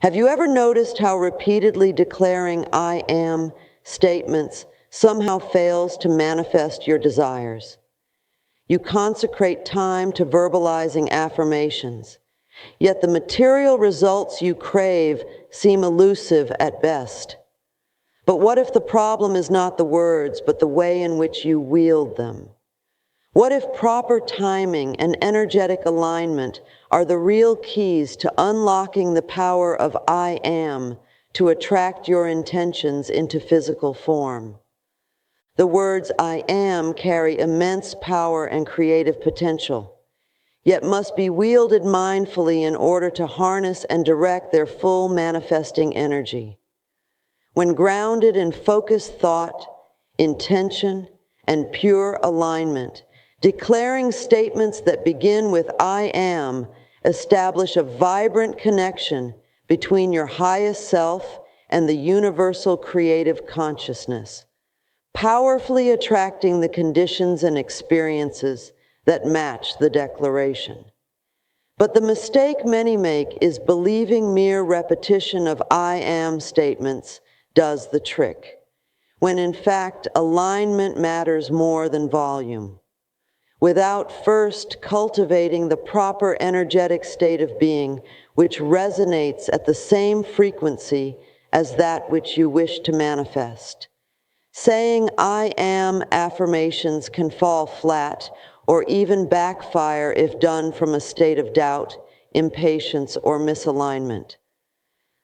Have you ever noticed how repeatedly declaring "I am" statements somehow fails to manifest your desires? You consecrate time to verbalizing affirmations, yet the material results you crave seem elusive at best. But what if the problem is not the words, but the way in which you wield them? What if proper timing and energetic alignment are the real keys to unlocking the power of "I am" to attract your intentions into physical form? The words "I am" carry immense power and creative potential, yet must be wielded mindfully in order to harness and direct their full manifesting energy. When grounded in focused thought, intention, and pure alignment, declaring statements that begin with "I am" establish a vibrant connection between your highest self and the universal creative consciousness, powerfully attracting the conditions and experiences that match the declaration. But the mistake many make is believing mere repetition of "I am" statements does the trick, when in fact alignment matters more than volume. Without first cultivating the proper energetic state of being which resonates at the same frequency as that which you wish to manifest. Saying "I am" affirmations can fall flat or even backfire if done from a state of doubt, impatience, or misalignment.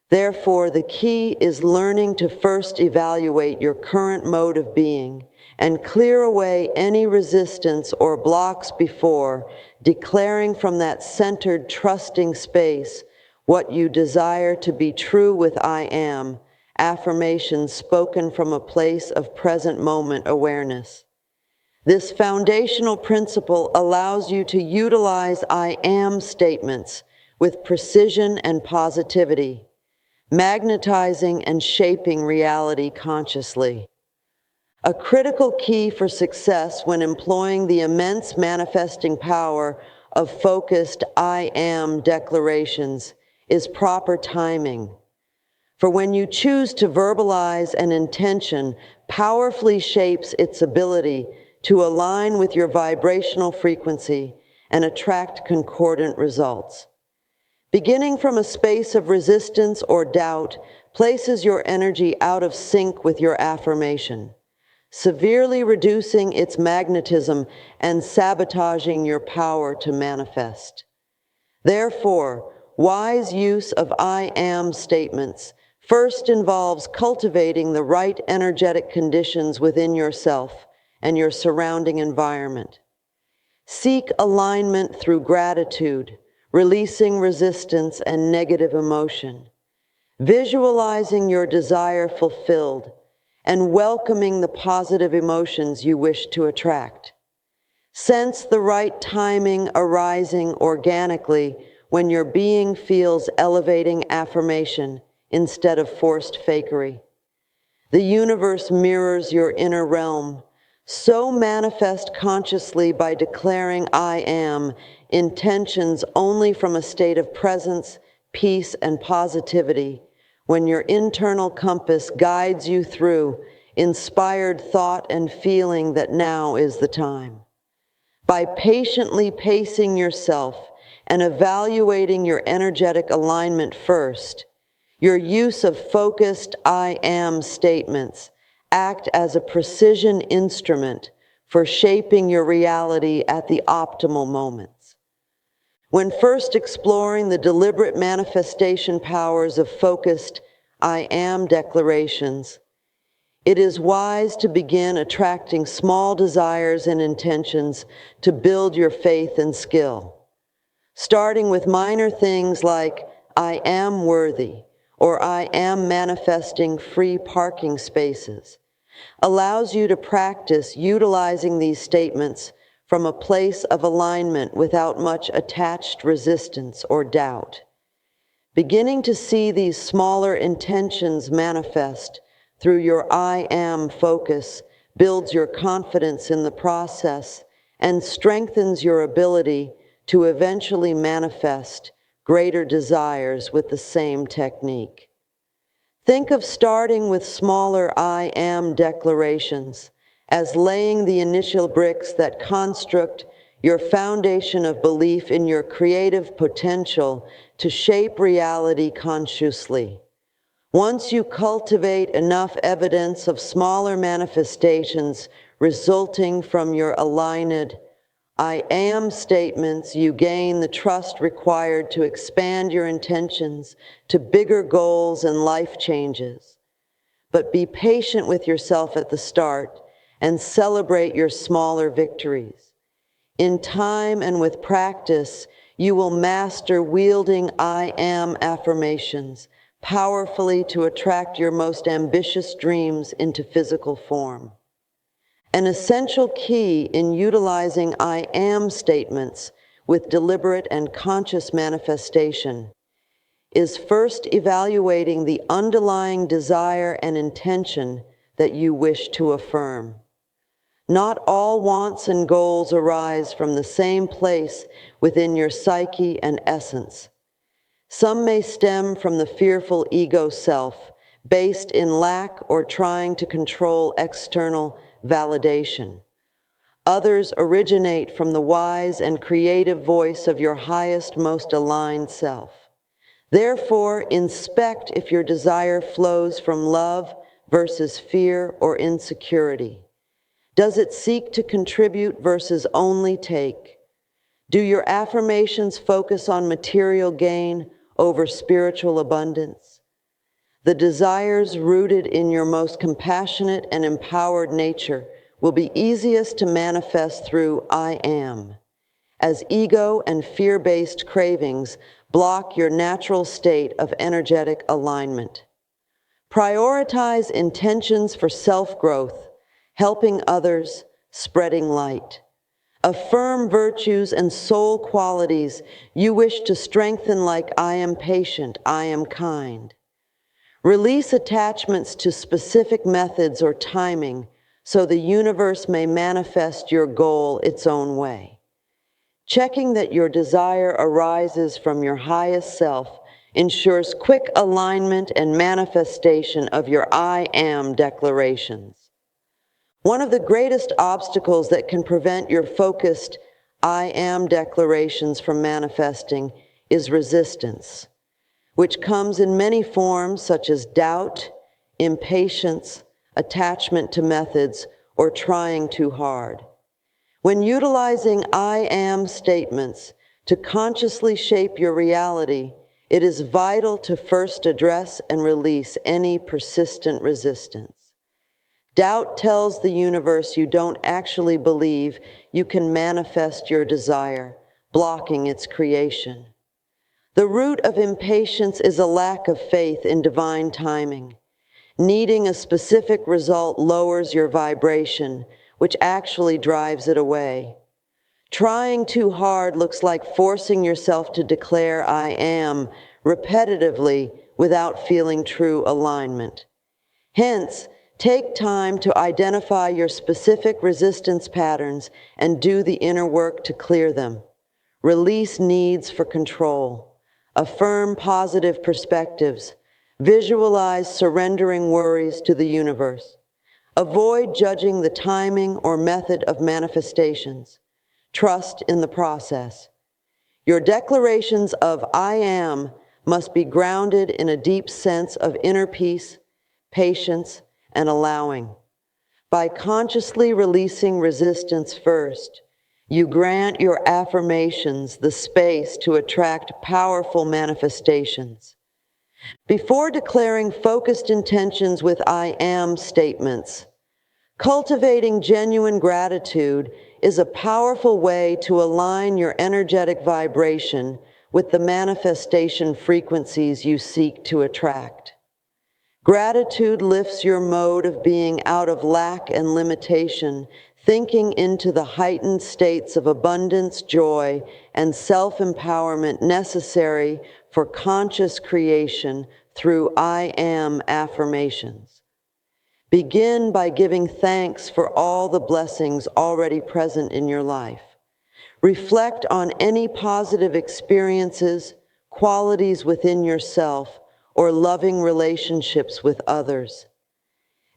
Therefore, the key is learning to first evaluate your current mode of being and clear away any resistance or blocks before declaring from that centered, trusting space what you desire to be true with "I am" affirmations spoken from a place of present moment awareness. This foundational principle allows you to utilize "I am" statements with precision and positivity, magnetizing and shaping reality consciously. A critical key for success when employing the immense manifesting power of focused "I am" declarations is proper timing. For when you choose to verbalize an intention, powerfully shapes its ability to align with your vibrational frequency and attract concordant results. Beginning from a space of resistance or doubt places your energy out of sync with your affirmation, severely reducing its magnetism and sabotaging your power to manifest. Therefore, wise use of "I am" statements first involves cultivating the right energetic conditions within yourself and your surrounding environment. Seek alignment through gratitude, releasing resistance and negative emotion, visualizing your desire fulfilled, and welcoming the positive emotions you wish to attract. Sense the right timing arising organically when your being feels elevating affirmation instead of forced fakery. The universe mirrors your inner realm. So manifest consciously by declaring "I am" intentions only from a state of presence, peace, and positivity, when your internal compass guides you through inspired thought and feeling that now is the time. By patiently pacing yourself and evaluating your energetic alignment first, your use of focused "I am" statements act as a precision instrument for shaping your reality at the optimal moments. When first exploring the deliberate manifestation powers of focused "I am" declarations, it is wise to begin attracting small desires and intentions to build your faith and skill. Starting with minor things like "I am worthy" or "I am manifesting free parking spaces" allows you to practice utilizing these statements from a place of alignment without much attached resistance or doubt. Beginning to see these smaller intentions manifest through your "I am" focus builds your confidence in the process and strengthens your ability to eventually manifest greater desires with the same technique. Think of starting with smaller I am declarations as laying the initial bricks that construct your foundation of belief in your creative potential to shape reality consciously. Once you cultivate enough evidence of smaller manifestations resulting from your aligned I am statements, you gain the trust required to expand your intentions to bigger goals and life changes. But be patient with yourself at the start and celebrate your smaller victories. In time and with practice, you will master wielding I am affirmations powerfully to attract your most ambitious dreams into physical form. An essential key in utilizing I am statements with deliberate and conscious manifestation is first evaluating the underlying desire and intention that you wish to affirm. Not all wants and goals arise from the same place within your psyche and essence. Some may stem from the fearful ego self, based in lack or trying to control external validation. Others originate from the wise and creative voice of your highest, most aligned self. Therefore, inspect if your desire flows from love versus fear or insecurity. Does it seek to contribute versus only take? Do your affirmations focus on material gain over spiritual abundance? The desires rooted in your most compassionate and empowered nature will be easiest to manifest through I am, as ego and fear-based cravings block your natural state of energetic alignment. Prioritize intentions for self-growth, helping others, spreading light. Affirm virtues and soul qualities you wish to strengthen, like I am patient, I am kind. Release attachments to specific methods or timing so the universe may manifest your goal its own way. Checking that your desire arises from your highest self ensures quick alignment and manifestation of your I am declarations. One of the greatest obstacles that can prevent your focused I am declarations from manifesting is resistance, which comes in many forms such as doubt, impatience, attachment to methods, or trying too hard. When utilizing I am statements to consciously shape your reality, it is vital to first address and release any persistent resistance. Doubt tells the universe you don't actually believe you can manifest your desire, blocking its creation. The root of impatience is a lack of faith in divine timing. Needing a specific result lowers your vibration, which actually drives it away. Trying too hard looks like forcing yourself to declare I am repetitively without feeling true alignment. Hence, take time to identify your specific resistance patterns and do the inner work to clear them. Release needs for control. Affirm positive perspectives. Visualize surrendering worries to the universe. Avoid judging the timing or method of manifestations. Trust in the process. Your declarations of I am must be grounded in a deep sense of inner peace, patience, and allowing. By consciously releasing resistance first, you grant your affirmations the space to attract powerful manifestations. Before declaring focused intentions with I am statements, cultivating genuine gratitude is a powerful way to align your energetic vibration with the manifestation frequencies you seek to attract. Gratitude lifts your mode of being out of lack and limitation, thinking into the heightened states of abundance, joy, and self-empowerment necessary for conscious creation through I am affirmations. Begin by giving thanks for all the blessings already present in your life. Reflect on any positive experiences, qualities within yourself, or loving relationships with others.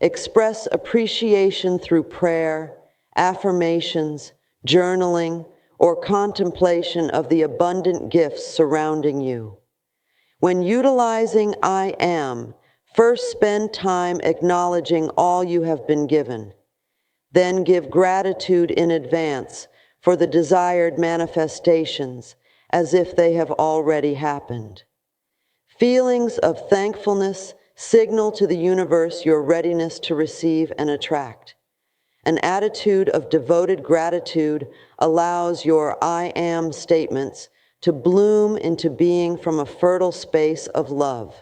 Express appreciation through prayer, affirmations, journaling, or contemplation of the abundant gifts surrounding you. When utilizing I am, first spend time acknowledging all you have been given. Then give gratitude in advance for the desired manifestations as if they have already happened. Feelings of thankfulness signal to the universe your readiness to receive and attract. An attitude of devoted gratitude allows your I am statements to bloom into being from a fertile space of love.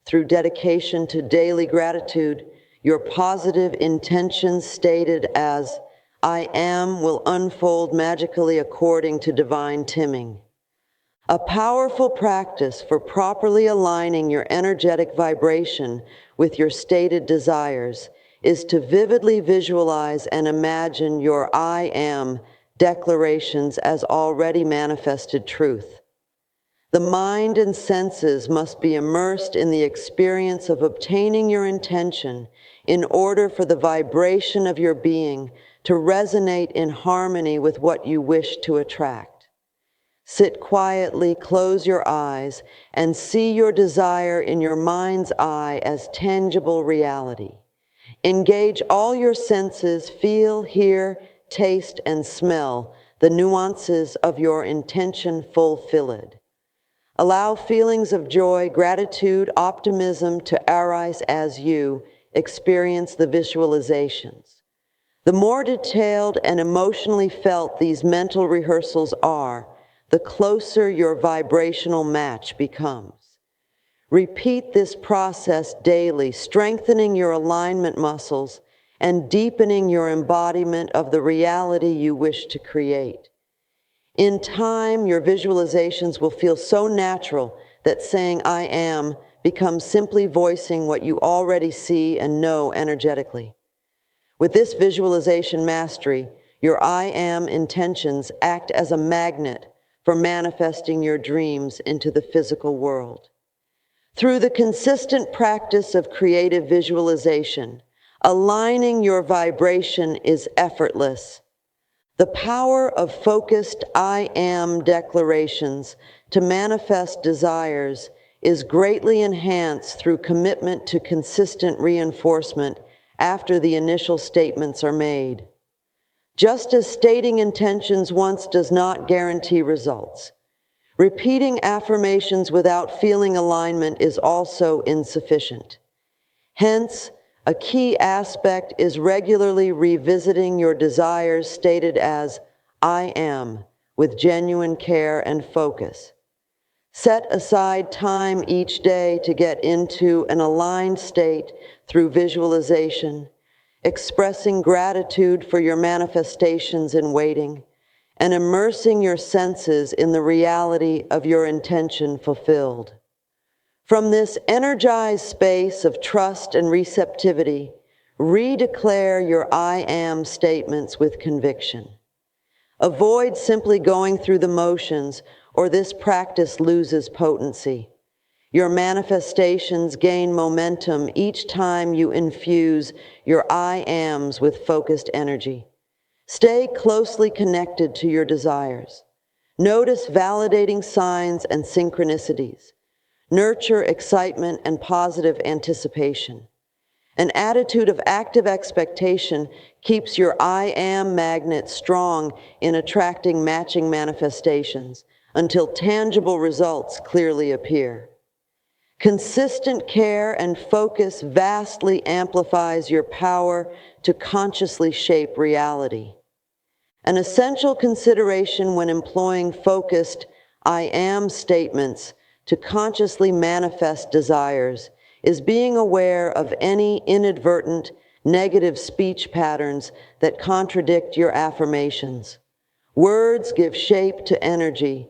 Through dedication to daily gratitude, your positive intentions stated as I am will unfold magically according to divine timing. A powerful practice for properly aligning your energetic vibration with your stated desires is to vividly visualize and imagine your I am declarations as already manifested truth. The mind and senses must be immersed in the experience of obtaining your intention in order for the vibration of your being to resonate in harmony with what you wish to attract. Sit quietly, close your eyes, and see your desire in your mind's eye as tangible reality. Engage all your senses, feel, hear, taste, and smell the nuances of your intention fulfilled. Allow feelings of joy, gratitude, optimism to arise as you experience the visualizations. The more detailed and emotionally felt these mental rehearsals are, the closer your vibrational match becomes. Repeat this process daily, strengthening your alignment muscles and deepening your embodiment of the reality you wish to create. In time, your visualizations will feel so natural that saying I am becomes simply voicing what you already see and know energetically. With this visualization mastery, your I am intentions act as a magnet for manifesting your dreams into the physical world. Through the consistent practice of creative visualization, aligning your vibration is effortless. The power of focused I am declarations to manifest desires is greatly enhanced through commitment to consistent reinforcement after the initial statements are made. Just as stating intentions once does not guarantee results, repeating affirmations without feeling alignment is also insufficient. Hence, a key aspect is regularly revisiting your desires stated as I am with genuine care and focus. Set aside time each day to get into an aligned state through visualization, expressing gratitude for your manifestations in waiting, and immersing your senses in the reality of your intention fulfilled. From this energized space of trust and receptivity, redeclare your I am statements with conviction. Avoid simply going through the motions, or this practice loses potency. Your manifestations gain momentum each time you infuse your I ams with focused energy. Stay closely connected to your desires. Notice validating signs and synchronicities. Nurture excitement and positive anticipation. An attitude of active expectation keeps your I am magnet strong in attracting matching manifestations until tangible results clearly appear. Consistent care and focus vastly amplifies your power to consciously shape reality. An essential consideration when employing focused I am statements to consciously manifest desires is being aware of any inadvertent negative speech patterns that contradict your affirmations. Words give shape to energy,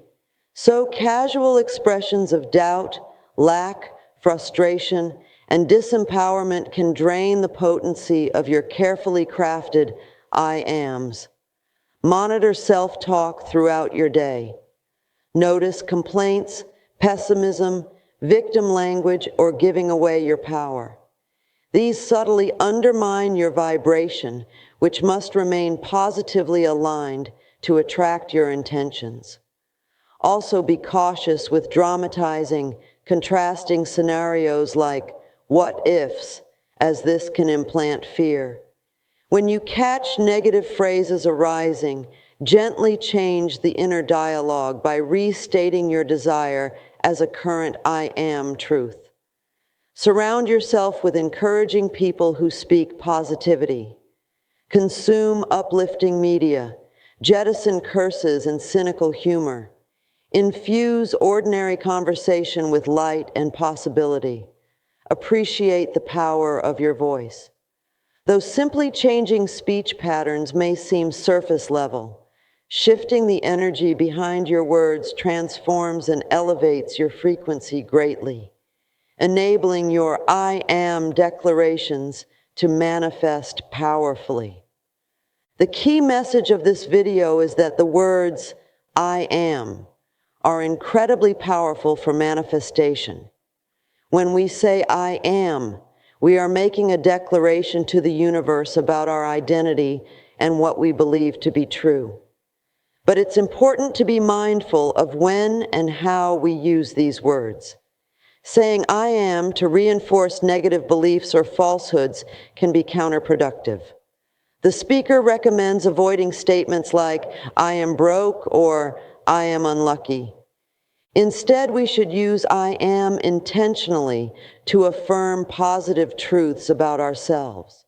so casual expressions of doubt, lack, frustration, and disempowerment can drain the potency of your carefully crafted I ams. Monitor self-talk throughout your day. Notice complaints, pessimism, victim language, or giving away your power. These subtly undermine your vibration, which must remain positively aligned to attract your intentions. Also, be cautious with dramatizing, contrasting scenarios like what ifs, as this can implant fear. When you catch negative phrases arising, gently change the inner dialogue by restating your desire as a current I am truth. Surround yourself with encouraging people who speak positivity. Consume uplifting media. Jettison curses and cynical humor. Infuse ordinary conversation with light and possibility. Appreciate the power of your voice. Though simply changing speech patterns may seem surface level, shifting the energy behind your words transforms and elevates your frequency greatly, enabling your I am declarations to manifest powerfully. The key message of this video is that the words I am are incredibly powerful for manifestation. When we say I am, we are making a declaration to the universe about our identity and what we believe to be true. But it's important to be mindful of when and how we use these words. Saying I am to reinforce negative beliefs or falsehoods can be counterproductive. The speaker recommends avoiding statements like, I am broke or I am unlucky. Instead, we should use I am intentionally to affirm positive truths about ourselves.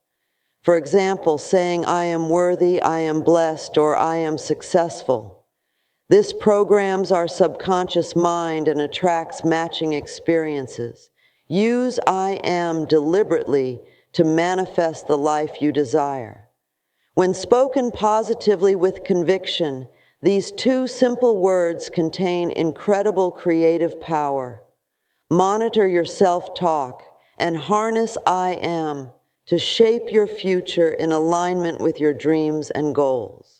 For example, saying I am worthy, I am blessed, or I am successful. This programs our subconscious mind and attracts matching experiences. Use I am deliberately to manifest the life you desire. When spoken positively with conviction, these two simple words contain incredible creative power. Monitor your self-talk and harness I am to shape your future in alignment with your dreams and goals.